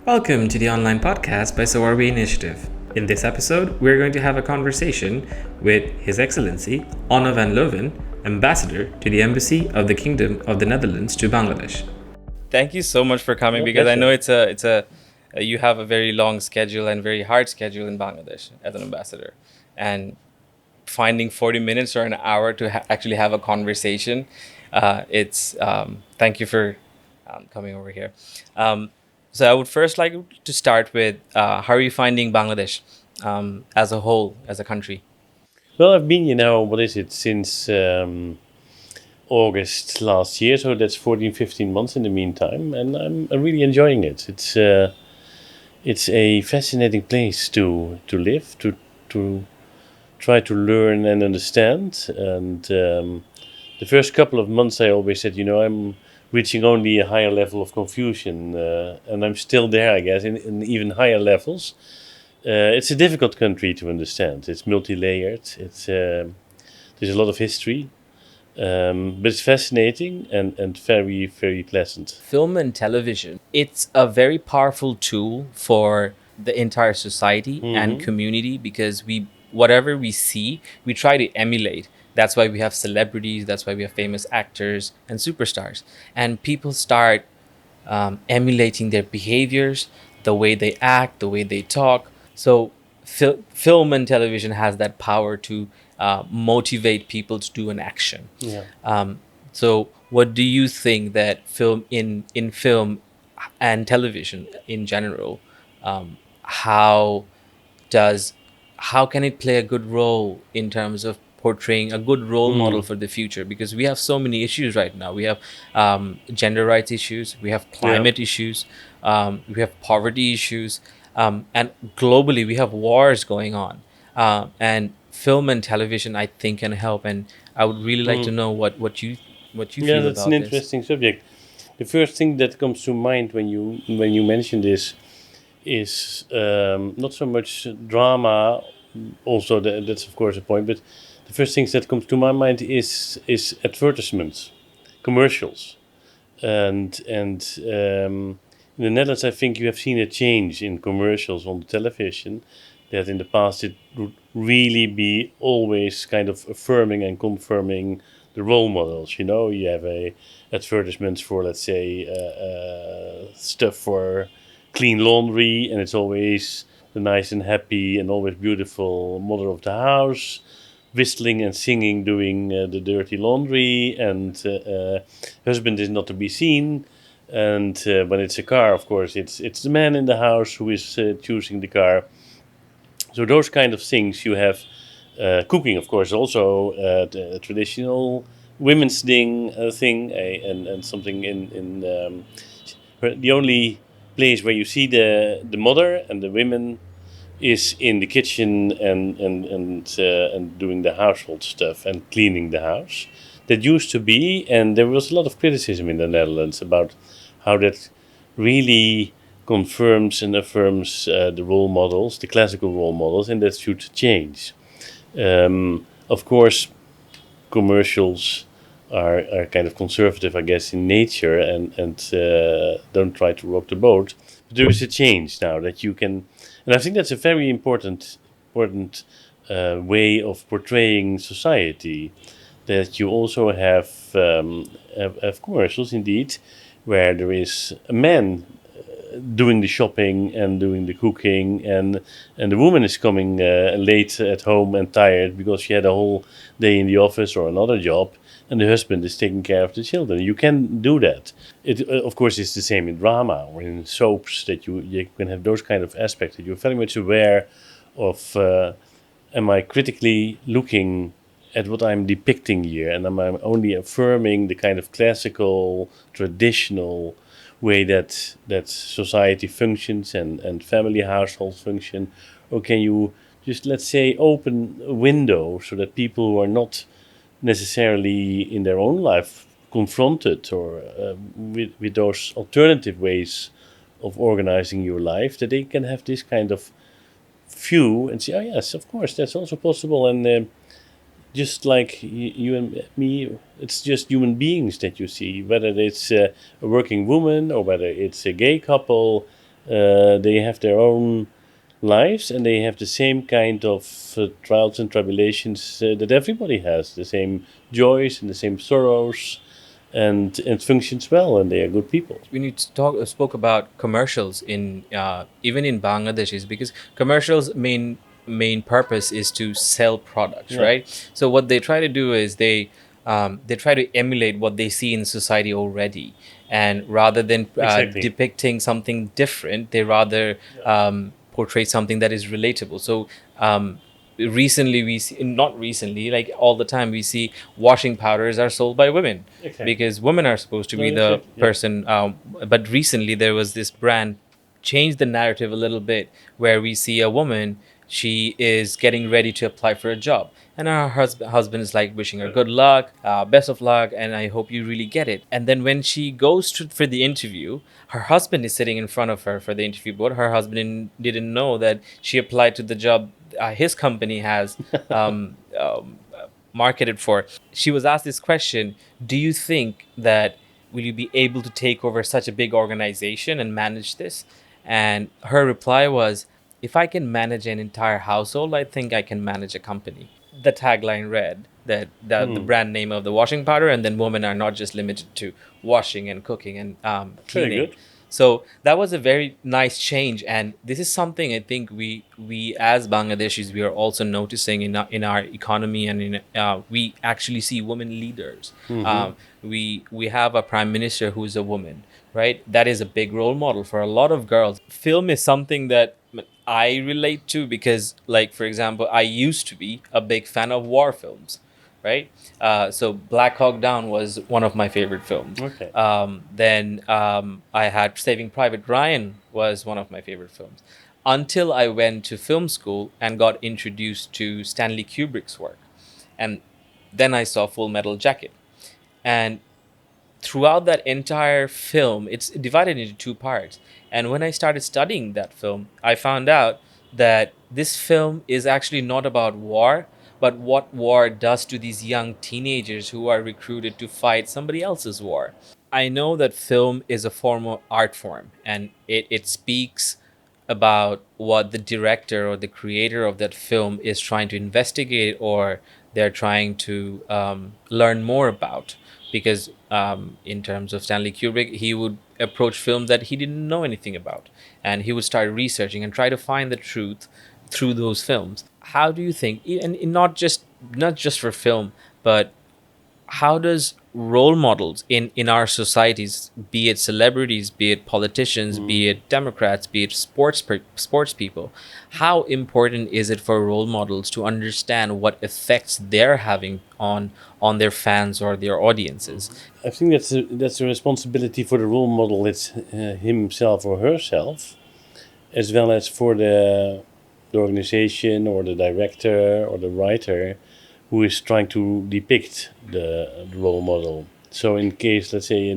Welcome to the online podcast by So Are We Initiative. In this episode, we're going to have a conversation with His Excellency Anne van Leeuwen, Ambassador to the Embassy of the Kingdom of the Netherlands to Bangladesh. Thank you so much for coming, because I know you have a very long schedule and very hard schedule in Bangladesh as an ambassador, and finding 40 minutes or an hour to actually have a conversation. Thank you for coming over here. So I would first like to start with how are you finding Bangladesh as a whole, as a country? Well, I've been, since August last year, so that's 14, 15 months in the meantime, and I'm really enjoying it. It's a fascinating place to live, to try to learn and understand. And the first couple of months, I always said, I'm reaching only a higher level of confusion, and I'm still there, I guess, in even higher levels. It's a difficult country to understand. It's multi-layered. There's a lot of history, but it's fascinating and very, very pleasant. Film and television, it's a very powerful tool for the entire society and community, because whatever we see, we try to emulate. That's why we have celebrities, that's why we have famous actors and superstars. And people start emulating their behaviors, the way they act, the way they talk. So film and television has that power to motivate people to do an action. Yeah. So what do you think that in film and television in general, how does how can it play a good role in terms of portraying a good role model for the future? Because we have so many issues right now. We have gender rights issues, we have climate issues, we have poverty issues, and globally we have wars going on. And film and television, I think, can help. And I would really like to know what you Yeah, feel that's about an this. interesting subject. The first thing that comes to mind when you mention this is not so much drama. Also, that's of course a point. But the first things that comes to my mind is advertisements, commercials, and in the Netherlands, I think you have seen a change in commercials on the television. That in the past it would really be always kind of affirming and confirming the role models. You have advertisements for, let's say, stuff for clean laundry, and it's always the nice and happy and always beautiful mother of the house, whistling and singing, doing the dirty laundry, and husband is not to be seen. And when it's a car, of course, it's the man in the house who is choosing the car. So those kind of things you have. Cooking, of course, also the traditional women's thing, and something in the only place where you see the mother and the women is in the kitchen and doing the household stuff and cleaning the house. That used to be, and there was a lot of criticism in the Netherlands about how that really confirms and affirms the role models, the classical role models, and that should change. Of course, commercials are kind of conservative, I guess, in nature, and don't try to rock the boat. But there is a change now that you can, and I think that's a very important way of portraying society. That you also have commercials, indeed, where there is a man doing the shopping and doing the cooking, and the woman is coming late at home and tired because she had a whole day in the office or another job, and the husband is taking care of the children. You can do that. It of course is the same in drama or in soaps, that you can have those kind of aspects, that you're very much aware of am I critically looking at what I'm depicting here, and am I only affirming the kind of classical traditional way that society functions and family households function, or can you just, let's say, open a window so that people who are not necessarily in their own life confronted or with those alternative ways of organizing your life, that they can have this kind of view and say, oh yes, of course, that's also possible. And just like you and me, it's just human beings that you see, whether it's a working woman or whether it's a gay couple. They have their own lives, and they have the same kind of trials and tribulations that everybody has, the same joys and the same sorrows, and it functions well, and they are good people. When you spoke about commercials in even in Bangladesh, is because commercials main purpose is to sell products, Yeah, right? So what they try to do is they try to emulate what they see in society already, and rather than exactly. depicting something different, they rather portray something that is relatable. So recently we see, not recently, like all the time we see washing powders are sold by women Exactly. because women are supposed to No, be the exactly. Yeah. person. But recently there was this brand changed the narrative a little bit where we see a woman, she is getting ready to apply for a job, and her husband is like wishing her good luck, best of luck, and I hope you really get it. And then when she goes for the interview, her husband is sitting in front of her for the interview board. Her husband didn't know that she applied to the job his company has marketed for. She was asked this question: do you think that will you be able to take over such a big organization and manage this? And her reply was, if I can manage an entire household, I think I can manage a company. The tagline read that the Hmm. brand name of the washing powder, and then women are not just limited to washing and cooking and Very cleaning. good. So that was a very nice change, and this is something I think we as Bangladeshis we are also noticing in our economy, and in we actually see women leaders. Hmm. We have a prime minister who is a woman, right? That is a big role model for a lot of girls. Film is something that I relate to because, like for example, I used to be a big fan of war films, right? So Black Hawk Down was one of my favorite films. Okay. Then I had Saving Private Ryan was one of my favorite films. Until I went to film school and got introduced to Stanley Kubrick's work, and then I saw Full Metal Jacket. And throughout that entire film, it's divided into two parts. And when I started studying that film, I found out that this film is actually not about war, but what war does to these young teenagers who are recruited to fight somebody else's war. I know that film is a form of art form, and it speaks about what the director or the creator of that film is trying to investigate, or they're trying to learn more about. Because in terms of Stanley Kubrick, he would approach films that he didn't know anything about, and he would start researching and try to find the truth through those films. How do you think, and not just for film, but how does role models in our societies, be it celebrities, be it politicians, be it Democrats, be it sports people, how important is it for role models to understand what effects they're having on their fans or their audiences? I think that's a responsibility for the role model. It's himself or herself, as well as for the organization or the director or the writer who is trying to depict the role model. So, in case, let's say,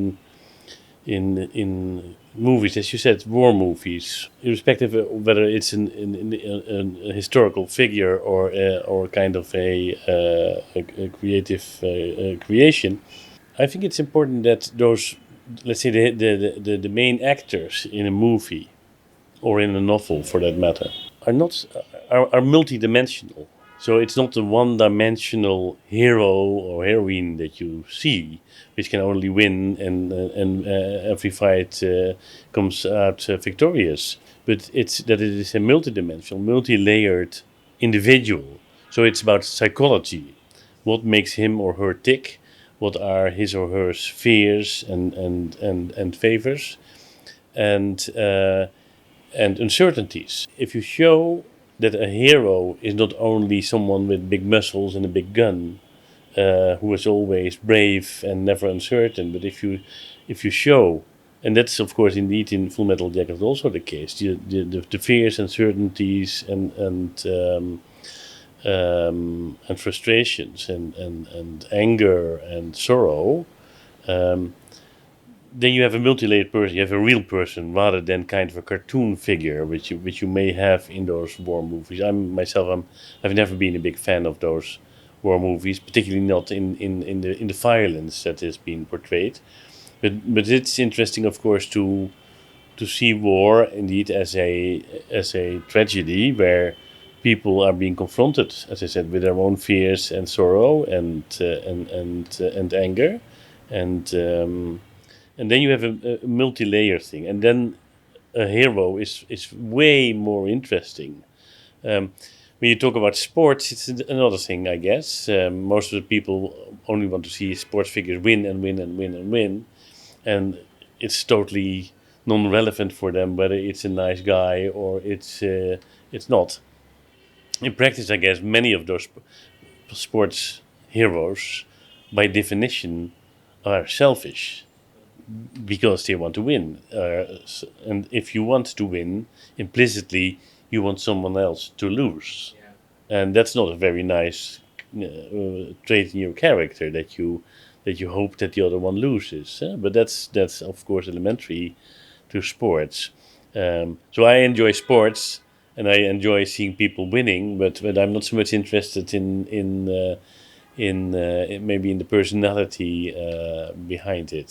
in movies, as you said, war movies, irrespective of whether it's a historical figure or kind of a creative creation, I think it's important that those, let's say, the main actors in a movie or in a novel, for that matter, are not are multidimensional. So it's not a one-dimensional hero or heroine that you see, which can only win and every fight comes out victorious. But it's that it is a multidimensional, multi-layered individual. So it's about psychology. What makes him or her tick? What are his or her fears and favors? And and uncertainties. If you show that a hero is not only someone with big muscles and a big gun, who is always brave and never uncertain, but if you show, and that's of course indeed in Full Metal Jacket also the case, the fears, uncertainties, and frustrations and anger and sorrow. Um, then you have a multi-layered person. You have a real person rather than kind of a cartoon figure, which you may have in those war movies. I've never been a big fan of those war movies, particularly not in the violence that is being portrayed. But it's interesting, of course, to to see war indeed as a tragedy where people are being confronted, as I said, with their own fears and sorrow and anger, and um, and then you have a multi-layer thing, and then a hero is way more interesting. Um, when you talk about sports, it's another thing, I guess. Most of the people only want to see sports figures win and win and win and win, and it's totally non-relevant for them whether it's a nice guy or it's not. In practice, I guess many of those sports heroes, by definition, are selfish because they want to win. And if you want to win, implicitly, you want someone else to lose. And that's not a very nice trait in your character that you hope that the other one loses. But that's of course elementary to sports. So I enjoy sports and I enjoy seeing people winning, but I'm not so much interested in maybe in the personality behind it.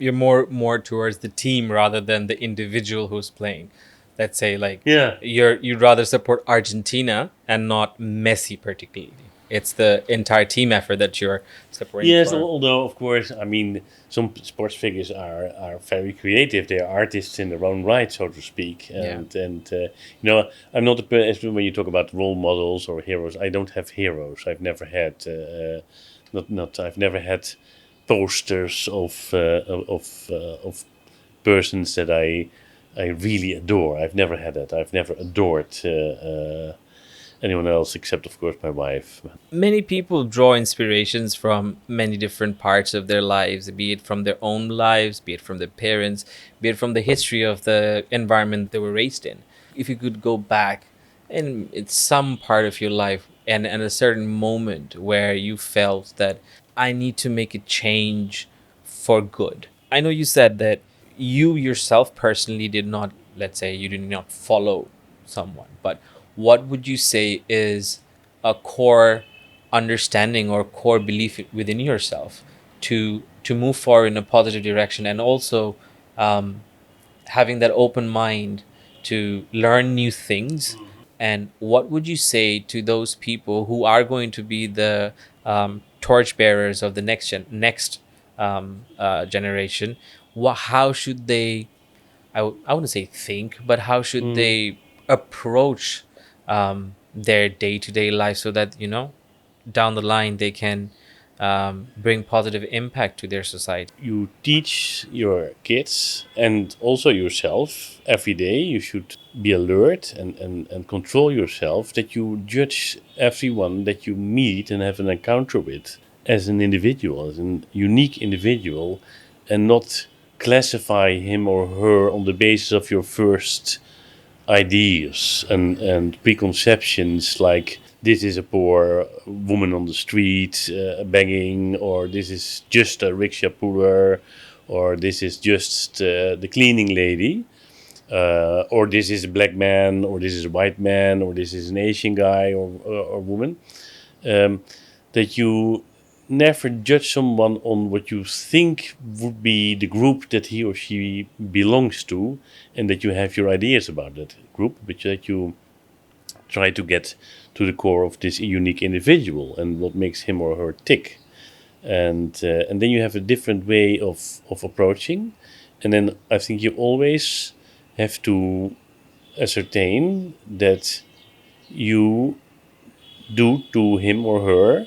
You're more towards the team rather than the individual who's playing. Let's say like Yeah. you'd rather support Argentina and not Messi particularly. It's the entire team effort that you're supporting Yes, for. although of course, I mean, some sports figures are very creative. They are artists in their own right, so to speak. Yeah. And I'm not a person when you talk about role models or heroes. I don't have heroes. I've never had not I've never had posters of persons that I really adore. I've never had that. I've never adored anyone else except, of course, my wife. Many people draw inspirations from many different parts of their lives, be it from their own lives, be it from their parents, be it from the history of the environment they were raised in. If you could go back and it's some part of your life and a certain moment where you felt that I need to make a change for good. I know you said that you yourself personally did not, let's say, you did not follow someone, but what would you say is a core understanding or core belief within yourself to move forward in a positive direction, and also um, having that open mind to learn new things? And what would you say to those people who are going to be the torch bearers of the next generation? How should they, I wouldn't say think, but how should Mm. they approach their day-to-day life so that down the line they can bring positive impact to their society? You teach your kids and also yourself every day. You should be alert and control yourself that you judge everyone that you meet and have an encounter with as an individual, as a unique individual, and not classify him or her on the basis of your first ideas and preconceptions like this is a poor woman on the street begging, or this is just a rickshaw puller, or this is just the cleaning lady, or this is a black man, or this is a white man, or this is an Asian guy or woman. Um, that you never judge someone on what you think would be the group that he or she belongs to, and that you have your ideas about that group, but that you try to get to the core of this unique individual and what makes him or her tick. And then you have a different way of approaching. And then I think you always have to ascertain that you do to him or her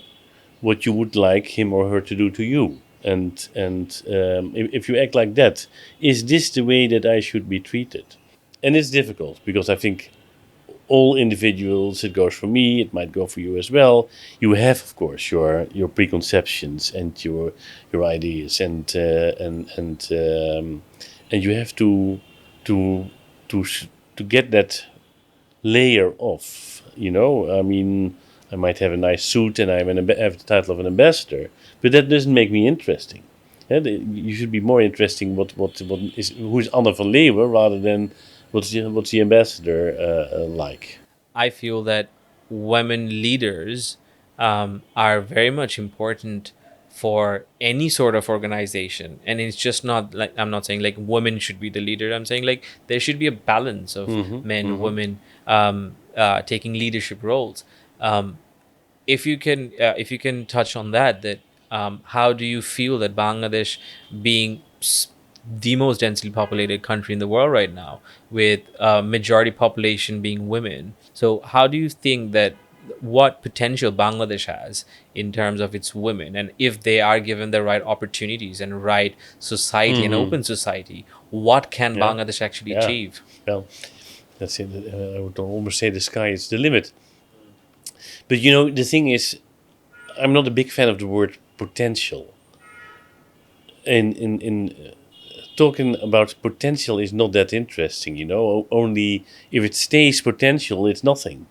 what you would like him or her to do to you. And if you act like that, is this the way that I should be treated? And it's difficult because I think all individuals, it goes for me, it might go for you as well. You have, of course, your preconceptions and your ideas, and you have to to to get that layer off. I mean, I might have a nice suit and have the title of an ambassador, but that doesn't make me interesting. You should be more interesting. What is who's Anne van Leeuwen rather than what's the ambassador like? I feel that women leaders are very much important for any sort of organization. And it's just not like, I'm not saying like women should be the leader. I'm saying like there should be a balance of men, women, taking leadership roles. If you can touch on that, how do you feel that Bangladesh, being the most densely populated country in the world right now, with majority population being women, so how do you think that, what potential Bangladesh has in terms of its women, and if they are given the right opportunities and right society and Hmm. open society, what can Yeah, Bangladesh actually yeah. achieve? Well, that's it. I would almost say the sky is the limit. But the thing is, I'm not a big fan of the word potential. In talking about potential is not that interesting. Only if it stays potential, it's nothing.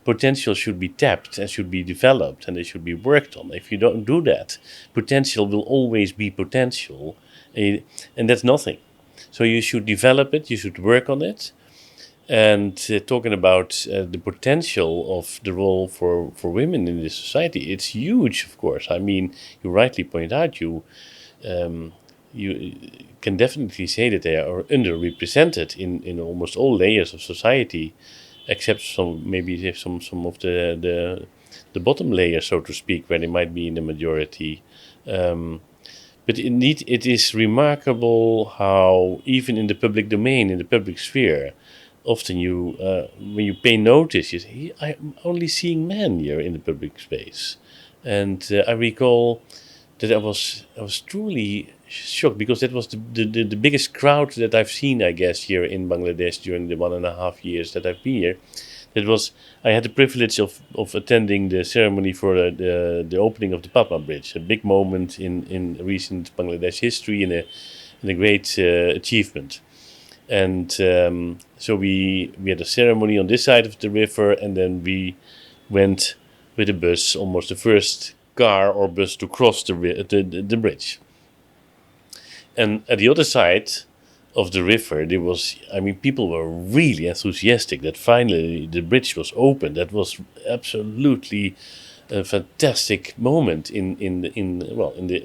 Potential should be tapped and should be developed and it should be worked on. If you don't do that, potential will always be potential, eh, and that's nothing. So you should develop it, you should work on it. And talking about the potential of the role for women in this society, it's huge, of course. I mean, you rightly point out, you can definitely say that they are underrepresented in almost all layers of society, except some of the bottom layers, so to speak, where they might be in the majority. Um, but indeed, it is remarkable how even in the public domain, in the public sphere, often when you pay notice, you say, I'm only seeing men here in the public space. And I recall that I was truly shocked because that was the biggest crowd that I've seen, I guess, here in Bangladesh during the 1.5 years that I've been here. That was I had the privilege of attending the ceremony for the opening of the Padma Bridge, a big moment in recent Bangladesh history and a great achievement. And so we had a ceremony on this side of the river, and then we went with a bus, almost the first car or bus to cross the bridge. And at the other side of the river, people were really enthusiastic that finally the bridge was open. That was absolutely a fantastic moment in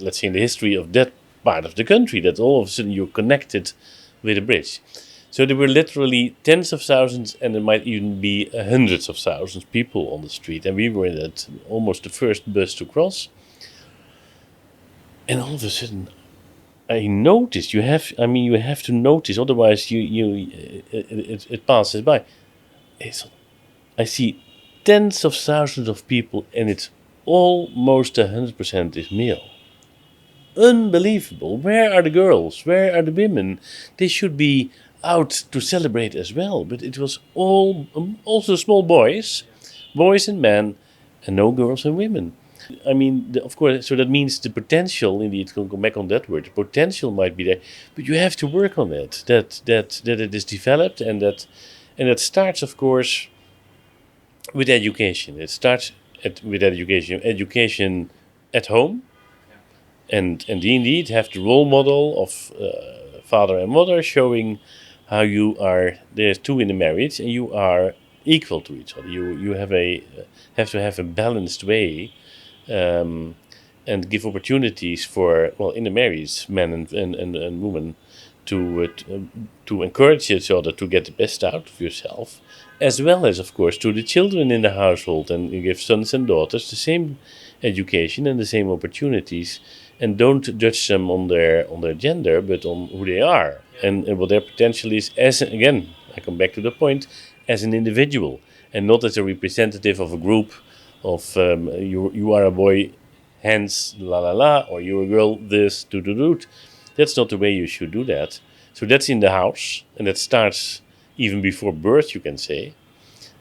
let's say in the history of that part of the country. That all of a sudden you're connected with a bridge. So there were literally tens of thousands, and there might even be hundreds of thousands of people on the street. And we were in that almost the first bus to cross. And all of a sudden, I noticed you have to notice, otherwise it passes by. It's, I see tens of thousands of people, and it's almost 100% is male. Unbelievable. Where are the girls? Where are the women? They should be out to celebrate as well. But it was all also small boys and men, and no girls and women. I mean, of course, so that means the potential, indeed, to go back on that word, the potential might be there, but you have to work on it, that it is developed, and that starts, of course, with education. It starts with education at home, and indeed have the role model of father and mother showing how you are, there's two in a marriage, and you are equal to each other. You have to have a balanced way, um, and give opportunities for, well, in the marriage, men and women to encourage each other to get the best out of yourself, as well as, of course, to the children in the household, and you give sons and daughters the same education and the same opportunities, and don't judge them on their gender, but on who they are, and what their potential is. As again, I come back to the point, as an individual, and not as a representative of a group of you are a boy, hence la la la, or you're a girl, this do do do. That's not the way you should do that. So that's in the house, and that starts even before birth, you can say,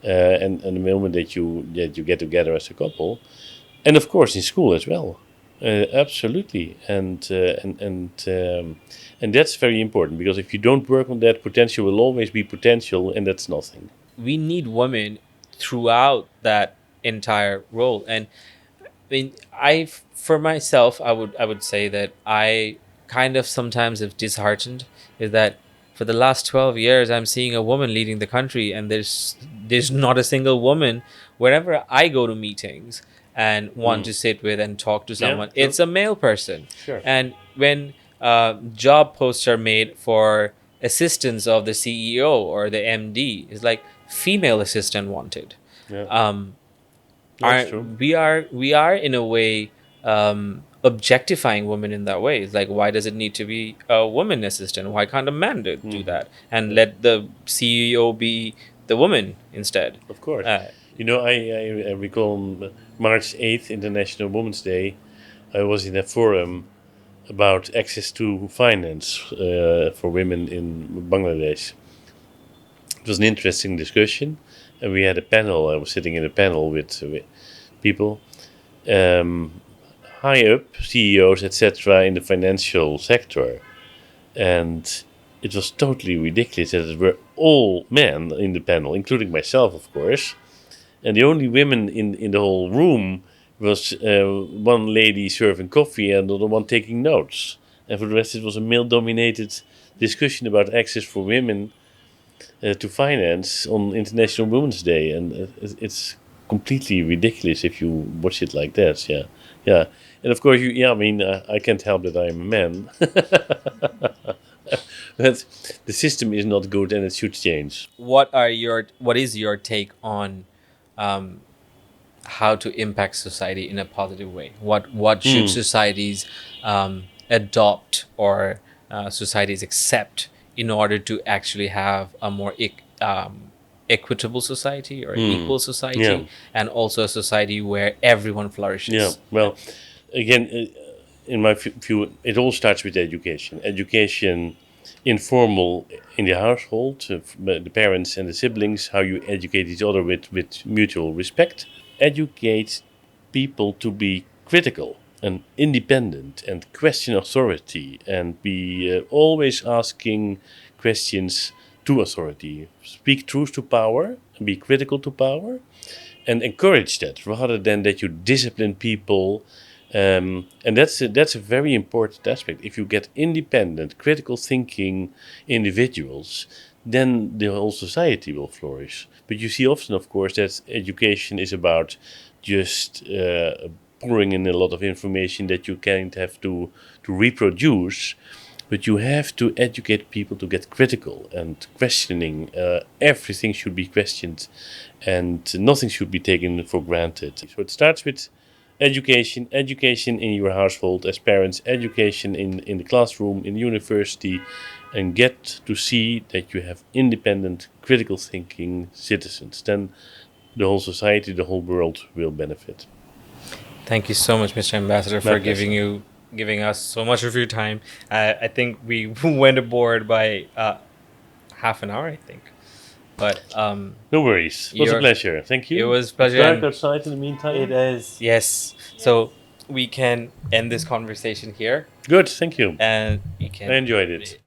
and the moment that you get together as a couple, and of course in school as well. Absolutely, and that's very important, because if you don't work on that, potential will always be potential, and that's nothing. We need women throughout that entire role. And I mean, for myself, I would say that I kind of sometimes have disheartened, is that for the last 12 years I'm seeing a woman leading the country, and there's not a single woman wherever I go to meetings. and want to sit with and talk to Yeah, someone, true. it's a male person. Sure. And when job posts are made for assistants of the CEO or the MD, it's like female assistant wanted. Yeah, Um, that's are true. we are in a way objectifying women in that way. It's like, why does it need to be a woman assistant? Why can't a man do that and let the CEO be the woman instead? Of course. uh, I recall on March 8th, International Women's Day, I was in a forum about access to finance for women in Bangladesh. It was an interesting discussion, and we had a panel. I was sitting in a panel with people, um, high up CEOs, etc., in the financial sector, and it was totally ridiculous that it were all men in the panel, including myself, of course. And the only women in the whole room was one lady serving coffee and the other one taking notes. And for the rest, it was a male-dominated discussion about access for women to finance on International Women's Day, and it's completely ridiculous if you watch it like that. Yeah, yeah. And of course, I mean, I can't help that I'm a man, but the system is not good, and it should change. what is your take on um, how to impact society in a positive way? What should societies adopt, or societies accept, in order to actually have a more equitable society or equal Yeah. society, and also a society where everyone Yeah, flourishes? well, again, in my view, it all starts with education. Education, informal in the household, the parents and the siblings, how you educate each other with mutual respect. Educate people to be critical and independent and question authority and be always asking questions to authority. Speak truth to power and be critical to power and encourage that rather than that you discipline people. And that's a very important aspect. If you get independent, critical thinking individuals, then the whole society will flourish. But you see often, of course, that education is about just pouring in a lot of information that you can't have to reproduce. But you have to educate people to get critical and questioning. Everything should be questioned, and nothing should be taken for granted. So it starts with education, education in your household as parents, education in the classroom, in university, and get to see that you have independent, critical thinking citizens. Then the whole society, the whole world will benefit. Thank you so much, Mr. Ambassador, My for pleasure. giving us so much of your time. I think we went aboard by half an hour, I think. But No worries. It was a your pleasure. Thank it you. was a It's pleasure, dark and outside in the meantime. it is, yes. So we can end this conversation here, Good, thank you. and we I can enjoyed it.